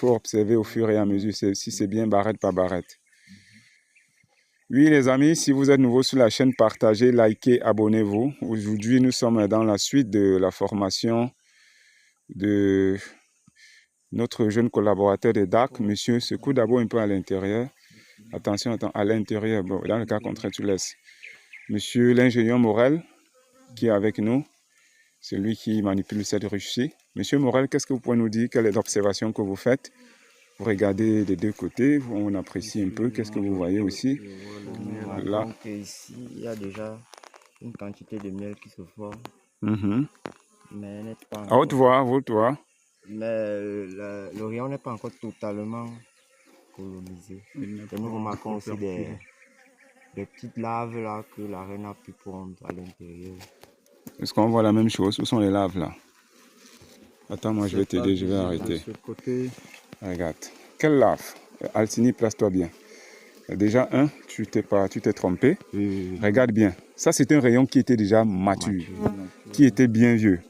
faut observer au fur et à mesure si c'est bien barrette par barrette. Oui les amis, si vous êtes nouveau sur la chaîne, partagez, likez, abonnez-vous. Aujourd'hui, nous sommes dans la suite de la formation de notre jeune collaborateur de DAC. Monsieur, secoue d'abord un peu à l'intérieur. Attention, à l'intérieur. Bon, dans le cas contraire, tu laisses. Monsieur l'ingénieur Morel, qui est avec nous, c'est lui qui manipule cette ruche-ci. Monsieur Morel, qu'est-ce que vous pouvez nous dire? Quelle est l'observation que vous faites? Vous regardez des deux côtés, on apprécie un peu. Qu'est-ce que vous voyez aussi? Là. Donc ici, il y a déjà une quantité de miel qui se forme. Mais elle n'est pas encore... À haute voix. Mais le rayon n'est pas encore totalement colonisé. Et nous remarquons aussi des petites laves là que la reine a pu prendre à l'intérieur. Est-ce qu'on voit la même chose? Où sont les laves là? Attends, moi je vais t'aider, je vais arrêter. Regarde. Quelle lave? Altini, place-toi bien. Déjà, tu t'es trompé. Regarde bien. Ça, c'est un rayon qui était déjà mature, qui était bien vieux.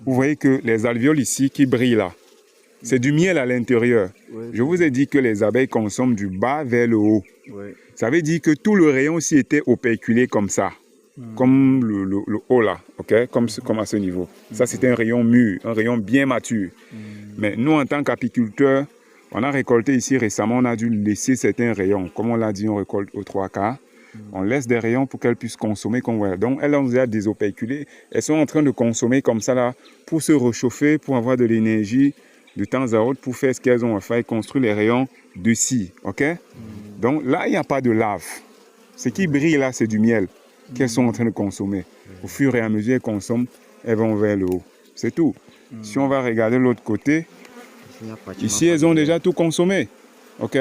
Vous voyez que les alvéoles ici qui brillent là, c'est du miel à l'intérieur. Je vous ai dit que les abeilles consomment du bas vers le haut. Ça veut dire que tout le rayon aussi était operculé comme ça. Comme le haut là, ok, comme à ce niveau. Ça, c'était un rayon mûr, un rayon bien mature. Mais nous, en tant qu'apiculteurs, on a récolté ici récemment, on a dû laisser certains rayons. Comme on l'a dit, on récolte aux 3/4. On laisse des rayons pour qu'elles puissent consommer comme voilà. Donc, elles ont déjà désoperculé. Elles sont en train de consommer comme ça là, pour se réchauffer, pour avoir de l'énergie de temps à autre, pour faire ce qu'elles ont à faire, construire les rayons de scie, ok. Donc là, il n'y a pas de lave. Ce qui brille là, c'est du miel qu'elles sont en train de consommer. Au fur et à mesure qu'elles consomment, elles vont vers le haut. C'est tout. Si on va regarder l'autre côté, ici, elles ont déjà tout consommé. Ok?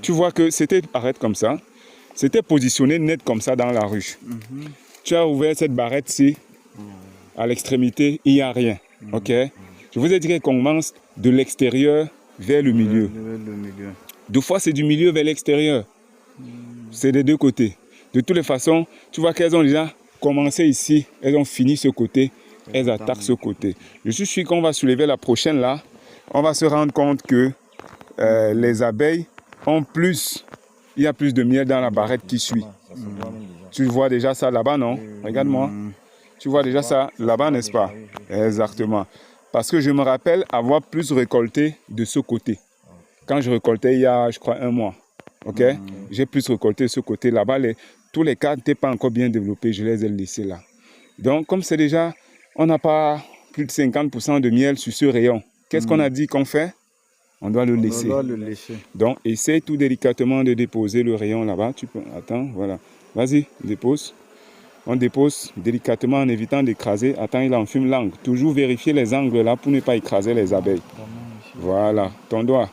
Tu vois que c'était, arrête comme ça, c'était positionné net comme ça dans la ruche. Tu as ouvert cette barrette-ci, à l'extrémité, il n'y a rien. Ok? Je vous ai dit qu'elle commence de l'extérieur vers le milieu. Deux fois, c'est du milieu vers l'extérieur. C'est des deux côtés. De toutes les façons, tu vois qu'elles ont déjà commencé ici, elles ont fini ce côté, elles attaquent ce côté. Je suis sûr qu'on va soulever la prochaine là. On va se rendre compte que les abeilles ont plus, il y a plus de miel dans la barrette qui suit. Tu vois déjà ça là-bas, non? Regarde-moi. Tu vois déjà ça là-bas, n'est-ce pas? Exactement. Parce que je me rappelle avoir plus récolté de ce côté. Quand je récoltais il y a, je crois, 1 mois. Ok? J'ai plus récolté ce côté là-bas. Tous les cas n'étaient pas encore bien développés. Je les ai laissés là. Donc, comme c'est déjà, on n'a pas plus de 50% de miel sur ce rayon. Qu'est-ce qu'on a dit qu'on fait? On doit le laisser. Donc, essaye tout délicatement de déposer le rayon là-bas. Tu peux, attends, voilà. Vas-y, dépose. On dépose délicatement en évitant d'écraser. Attends, il enfume l'angle. Toujours vérifier les angles là pour ne pas écraser les abeilles. Voilà, ton doigt.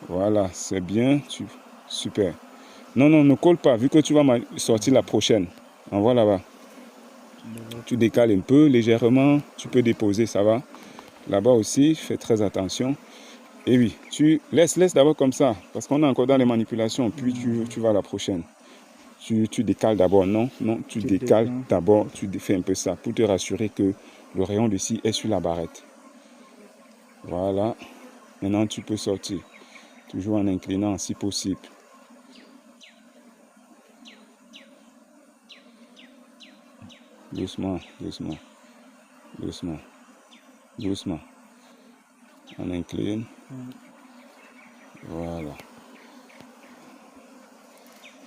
Voilà, c'est bien. Super. Non, ne colle pas, vu que tu vas sortir la prochaine. Envoie là-bas. Tu décales un peu, légèrement. Tu peux déposer, ça va. Là-bas aussi, fais très attention. Et oui, tu laisse d'abord comme ça, parce qu'on est encore dans les manipulations. Puis tu vas à la prochaine. Tu décales d'abord, non, tu décales d'abord, tu fais un peu ça, pour te rassurer que le rayon de scie est sur la barrette. Voilà. Maintenant, tu peux sortir. Toujours en inclinant si possible. Doucement. On incline. Voilà.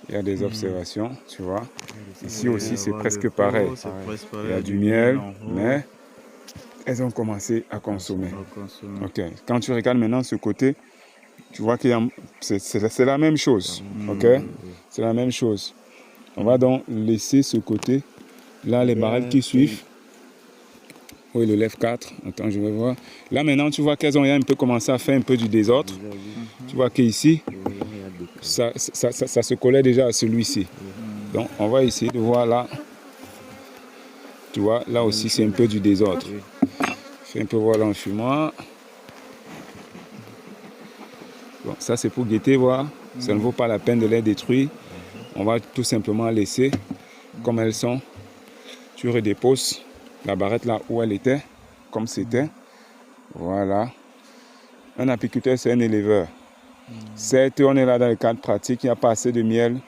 Il y a des observations, tu vois. Ici aussi, c'est presque pareil. Il y a du miel, mais elles ont commencé à consommer. Ok. Quand tu regardes maintenant ce côté, tu vois que c'est la même chose. Ok. C'est la même chose. On va donc laisser ce côté. Là, les barrettes qui suivent. Oui, le lève 4. Attends, je vais voir. Là, maintenant, tu vois qu'elles ont un peu commencé à faire un peu du désordre. Tu vois qu'ici, ça se collait déjà à celui-ci. Donc, on va essayer de voir là. Tu vois, là aussi, c'est un peu du désordre. Fais un peu voir l'enfumoir. Bon, ça, c'est pour guetter, voir. Ça ne vaut pas la peine de les détruire. On va tout simplement laisser comme elles sont. Tu redéposes la barrette là où elle était, comme c'était. Voilà. Un apiculteur, c'est un éleveur. Certes, on est là dans le cadre pratique, il n'y a pas assez de miel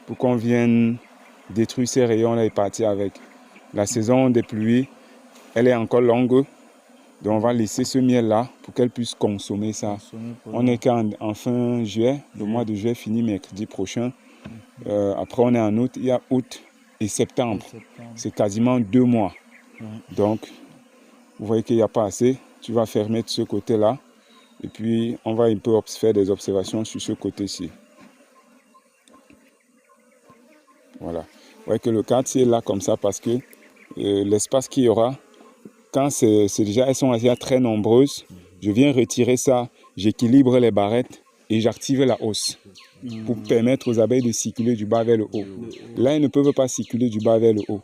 pour qu'on vienne détruire ces rayons-là et partir avec. La saison des pluies, elle est encore longue. Donc on va laisser ce miel-là pour qu'elle puisse consommer ça. On est qu'en fin juillet, le mois de juillet finit mercredi prochain. Après on est en août, il y a août et septembre. C'est quasiment 2 mois. Donc, vous voyez qu'il n'y a pas assez. Tu vas fermer de ce côté-là. Et puis, on va un peu faire des observations sur ce côté-ci. Voilà. Vous voyez que le cadre est là comme ça parce que l'espace qu'il y aura, quand c'est déjà, elles sont déjà très nombreuses, je viens retirer ça, j'équilibre les barrettes et j'active la hausse pour permettre aux abeilles de circuler du bas vers le haut. Là, elles ne peuvent pas circuler du bas vers le haut.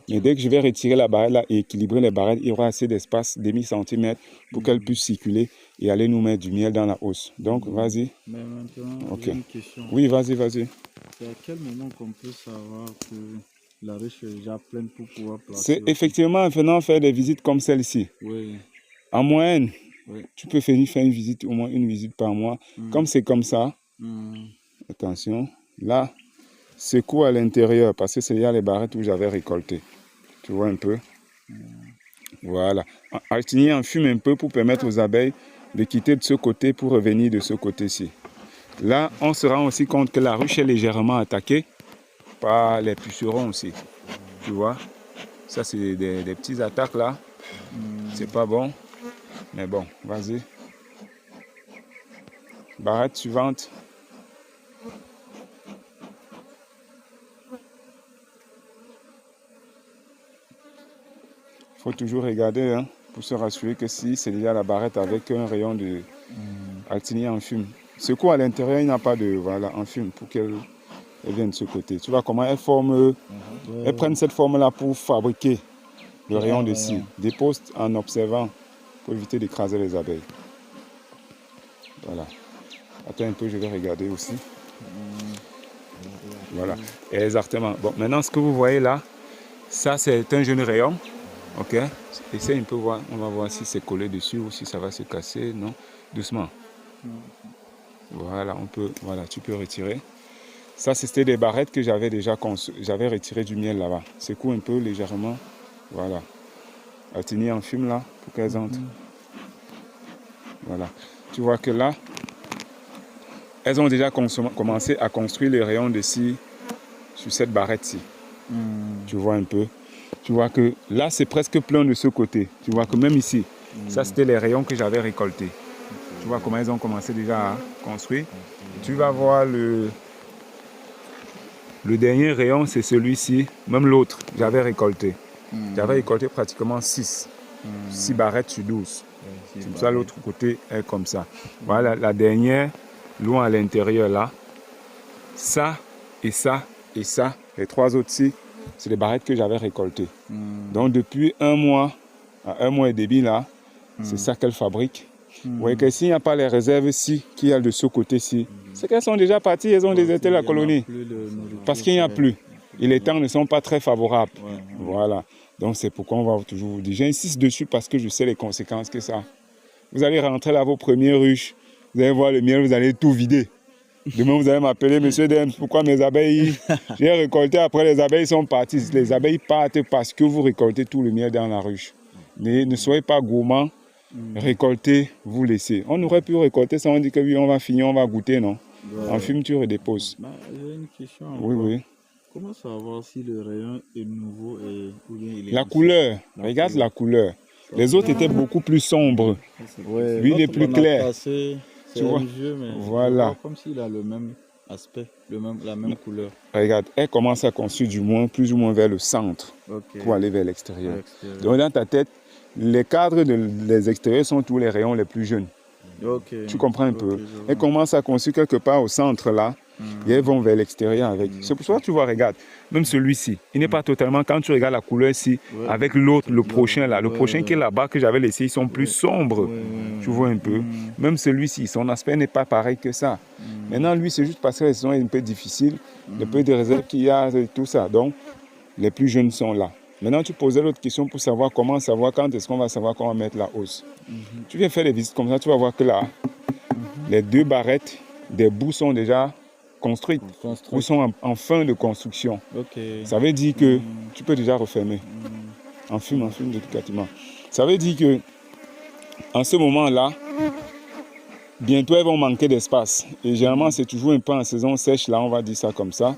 Mais dès que je vais retirer la barrette là et équilibrer les barrettes, il y aura assez d'espace, demi-centimètre, pour qu'elles puissent circuler et aller nous mettre du miel dans la hausse. Donc, vas-y. Mais maintenant, j'ai une question. Oui, vas-y, vas-y. C'est à quel moment qu'on peut savoir que la ruche est déjà pleine pour pouvoir placer? C'est effectivement en venant faire des visites comme celle-ci. Oui. En moyenne, Oui. tu peux venir faire une visite, au moins une visite par mois. Comme c'est comme ça, attention, là, secoue à l'intérieur parce que c'est là les barrettes où j'avais récolté. Tu vois un peu? Voilà. Altigny enfume un peu pour permettre aux abeilles de quitter de ce côté pour revenir de ce côté-ci. Là, on se rend aussi compte que la ruche est légèrement attaquée par les pucerons aussi. Tu vois? Ça, c'est des petites attaques là. C'est pas bon. Mais bon, vas-y. Barrette suivante. Il faut toujours regarder hein, pour se rassurer que si c'est déjà la barrette avec un rayon de Altigny en fume. Secoue à l'intérieur, il n'y a pas de voilà, en fume pour qu'elle vienne de ce côté. Tu vois comment elles forment, elles prennent cette forme-là pour fabriquer le rayon de cire. Dépose en observant pour éviter d'écraser les abeilles. Voilà. Attends un peu, je vais regarder aussi. Voilà, exactement. Bon, maintenant ce que vous voyez là, ça c'est un jeune rayon. Ok, essaye un peu voir, on va voir si c'est collé dessus ou si ça va se casser, non, doucement. Voilà, on peut, voilà, tu peux retirer. Ça c'était des barrettes que j'avais déjà j'avais retiré du miel là-bas. Secoue un peu légèrement, voilà. Altigny en fume là pour qu'elles entrent. Voilà, tu vois que là, elles ont déjà commencé à construire les rayons de scie sur cette barrette-ci. Tu vois un peu. Tu vois que là, c'est presque plein de ce côté. Tu vois que même ici, ça c'était les rayons que j'avais récoltés. Tu vois comment ils ont commencé déjà à construire. Tu vas voir le dernier rayon, c'est celui-ci. Même l'autre, j'avais récolté. J'avais récolté pratiquement 6 barrettes sur 12. C'est pour ça l'autre côté est comme ça. Voilà la dernière, loin à l'intérieur là. Ça et ça et ça, les 3 autres-ci, c'est les barrettes que j'avais récoltées. Donc depuis 1 mois à 1 mois et demi là, c'est ça qu'elles fabriquent. Vous voyez que s'il n'y a pas les réserves-ci qu'il y a de ce côté-ci, c'est qu'elles sont déjà parties, elles ont déserté la colonie. Parce qu'il n'y a plus. Et les temps ne sont pas très favorables. Voilà. Donc c'est pourquoi on va toujours vous dire. J'insiste dessus parce que je sais les conséquences que ça a. Vous allez rentrer là vos premières ruches, vous allez voir le miel, vous allez tout vider. Demain, vous allez m'appeler, monsieur Dems, pourquoi mes abeilles, j'ai récolté, après les abeilles sont parties. Les abeilles partent parce que vous récoltez tout le miel dans la ruche. Mais ne soyez pas gourmands, récoltez, vous laissez. On aurait pu récolter ça, on dit que oui, on va finir, on va goûter, non? En fume, tu redéposes. J'ai une question. Oui, oui. Comment savoir si le rayon est nouveau ou bien il est... La couleur, regarde la couleur. Les autres étaient beaucoup plus sombres. Lui, il est plus clair. Tu vois, vieux, mais voilà. Comme s'il a le même aspect, la même couleur. Regarde, elle commence à construire du moins, plus ou moins vers le centre pour aller vers l'extérieur. Donc dans ta tête, les cadres des extérieurs sont tous les rayons les plus jeunes. Tu comprends un peu. Elle commence à construire quelque part au centre là. Et elles vont vers l'extérieur avec. C'est pour ça que tu vois, regarde, même celui-ci, il n'est pas totalement, quand tu regardes la couleur ici, avec l'autre, le prochain là, le prochain qui est là-bas que j'avais laissé, ils sont plus sombres. Tu vois un peu. Même celui-ci, son aspect n'est pas pareil que ça. Maintenant, lui, c'est juste parce que la saison est un peu difficile, le peu de réserve qu'il y a et tout ça. Donc, les plus jeunes sont là. Maintenant, tu posais l'autre question pour savoir comment savoir, quand est-ce qu'on va savoir comment mettre la hausse. Tu viens faire des visites comme ça, tu vas voir que là, les 2 barrettes, des bouts sont déjà construites, ou sont en fin de construction. Ça veut dire que tu peux déjà refermer. En fume délicatement. Ça veut dire que en ce moment-là, bientôt elles vont manquer d'espace. Et généralement, c'est toujours un peu en saison sèche, là, on va dire ça comme ça.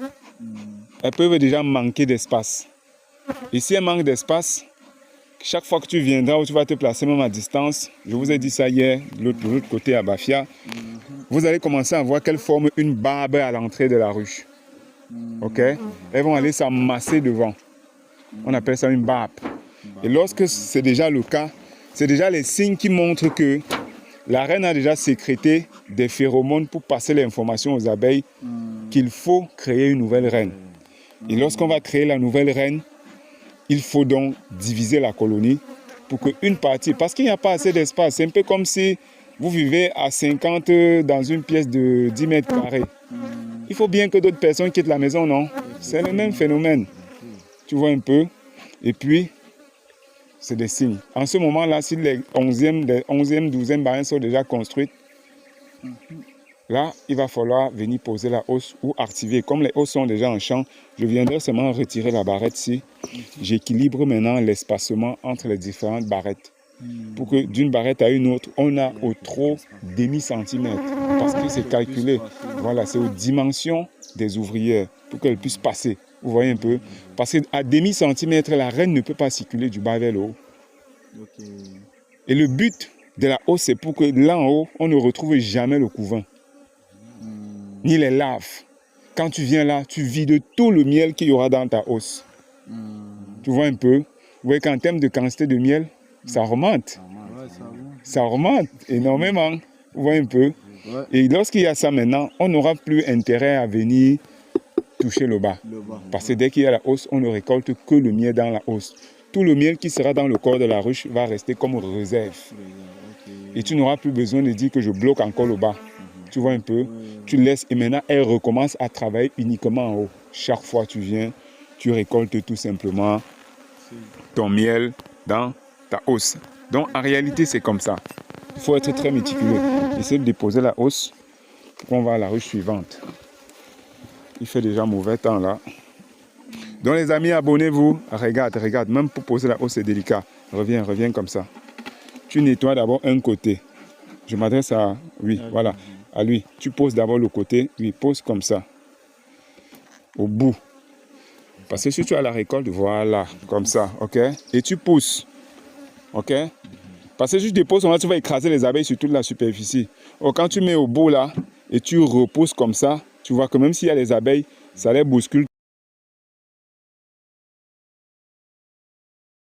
Elles peuvent déjà manquer d'espace. Et si elles manquent d'espace, chaque fois que tu viendras ou tu vas te placer même à distance, je vous ai dit ça hier, de l'autre côté à Bafia, vous allez commencer à voir qu'elles forment une barbe à l'entrée de la ruche. Ok? Elles vont aller s'amasser devant. On appelle ça une barbe. Et lorsque c'est déjà le cas, c'est déjà les signes qui montrent que la reine a déjà sécrété des phéromones pour passer l'information aux abeilles qu'il faut créer une nouvelle reine. Et lorsqu'on va créer la nouvelle reine, il faut donc diviser la colonie pour qu'une partie, parce qu'il n'y a pas assez d'espace, c'est un peu comme si vous vivez à 50 dans une pièce de 10 mètres carrés. Il faut bien que d'autres personnes quittent la maison, non? C'est le même phénomène. Tu vois un peu? Et puis, c'est des signes. En ce moment-là, si les 11e, 12e barrières sont déjà construites, là, il va falloir venir poser la hausse ou activer. Comme les hausses sont déjà en champ, je viendrai seulement retirer la barrette-ci. J'équilibre maintenant l'espacement entre les différentes barrettes. Pour que d'une barrette à une autre, on a au trop demi-centimètre. Parce que c'est calculé. Voilà, c'est aux dimensions des ouvrières pour qu'elles puissent passer. Vous voyez un peu? Parce qu'à demi-centimètre, la reine ne peut pas circuler du bas vers le haut. Et le but de la hausse, c'est pour que là en haut, on ne retrouve jamais le couvain. Ni les larves. Quand tu viens là, tu vides tout le miel qu'il y aura dans ta hausse. Tu vois un peu? Vous voyez qu'en termes de quantité de miel, ça remonte. Ça remonte énormément. Vous voyez un peu? Et lorsqu'il y a ça maintenant, on n'aura plus intérêt à venir toucher le bas. Parce que dès qu'il y a la hausse, on ne récolte que le miel dans la hausse. Tout le miel qui sera dans le corps de la ruche va rester comme réserve. Et tu n'auras plus besoin de dire que je bloque encore le bas. Tu vois un peu? Tu laisses et maintenant elle recommence à travailler uniquement en haut. Chaque fois que tu viens, tu récoltes tout simplement ton miel dans ta hausse. Donc en réalité, c'est comme ça. Il faut être très méticuleux. Essaye de déposer la hausse pour qu'on va à la ruche suivante. Il fait déjà mauvais temps là. Donc les amis, abonnez-vous. Regarde, même pour poser la hausse, c'est délicat. Reviens comme ça. Tu nettoies d'abord un côté. Je m'adresse à lui, voilà, à lui. Tu poses d'abord le côté, lui pose comme ça. Au bout. Parce que si tu as la récolte, voilà, comme ça, ok? Et tu pousses, ok? Parce que si tu déposes, tu vas écraser les abeilles sur toute la superficie. Or, quand tu mets au bout là, et tu repousses comme ça, tu vois que même s'il y a les abeilles, ça les bouscule.